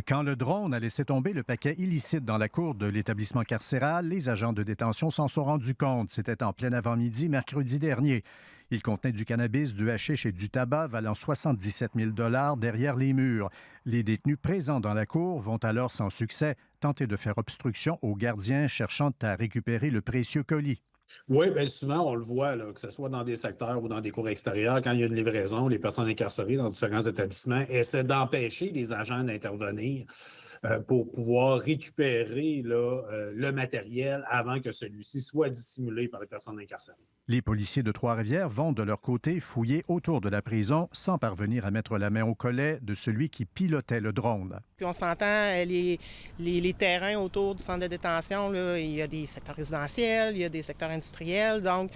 Quand le drone a laissé tomber le paquet illicite dans la cour de l'établissement carcéral, les agents de détention s'en sont rendus compte. C'était en plein avant-midi, mercredi dernier. Il contenait du cannabis, du hashish et du tabac valant 77 000 derrière les murs. Les détenus présents dans la cour vont alors sans succès tenter de faire obstruction aux gardiens cherchant à récupérer le précieux colis. Oui, bien souvent, on le voit, là, que ce soit dans des secteurs ou dans des cours extérieurs, quand il y a une livraison, les personnes incarcérées dans différents établissements essaient d'empêcher les agents d'intervenir pour pouvoir récupérer là, le matériel avant que celui-ci soit dissimulé par les personnes incarcérées. Les policiers de Trois-Rivières vont de leur côté fouiller autour de la prison sans parvenir à mettre la main au collet de celui qui pilotait le drone. Puis on s'entend, les terrains autour du centre de détention, là, il y a des secteurs résidentiels, il y a des secteurs industriels, donc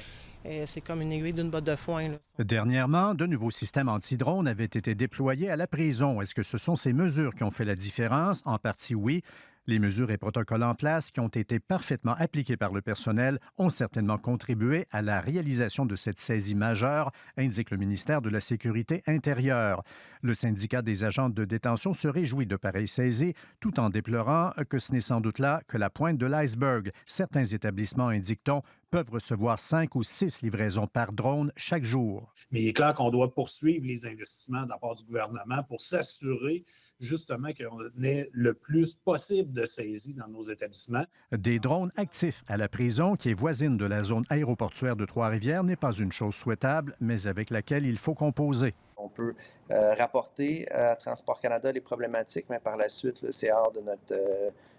c'est comme une aiguille d'une botte de foin, là. Dernièrement, de nouveaux systèmes anti-drones avaient été déployés à la prison. Est-ce que ce sont ces mesures qui ont fait la différence? En partie, oui. Les mesures et protocoles en place qui ont été parfaitement appliqués par le personnel ont certainement contribué à la réalisation de cette saisie majeure, indique le ministère de la Sécurité intérieure. Le syndicat des agents de détention se réjouit de pareilles saisies, tout en déplorant que ce n'est sans doute là que la pointe de l'iceberg. Certains établissements, indique-t-on, peuvent recevoir 5 ou 6 livraisons par drone chaque jour. Mais il est clair qu'on doit poursuivre les investissements de la part du gouvernement pour s'assurer justement qu'on ait le plus possible de saisies dans nos établissements. Des drones actifs à la prison, qui est voisine de la zone aéroportuaire de Trois-Rivières, n'est pas une chose souhaitable, mais avec laquelle il faut composer. On peut rapporter à Transport Canada les problématiques, mais par la suite, là, c'est hors de notre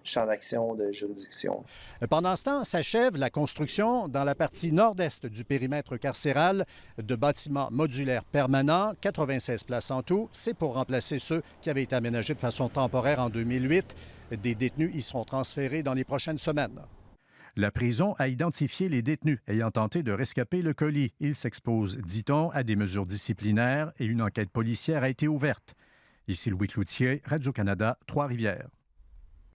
champ d'action de juridiction. Pendant ce temps, s'achève la construction dans la partie nord-est du périmètre carcéral de bâtiments modulaires permanents, 96 places en tout. C'est pour remplacer ceux qui avaient été aménagés de façon temporaire en 2008. Des détenus y seront transférés dans les prochaines semaines. La prison a identifié les détenus ayant tenté de rescaper le colis. Ils s'exposent, dit-on, à des mesures disciplinaires et une enquête policière a été ouverte. Ici Louis Cloutier, Radio-Canada, Trois-Rivières.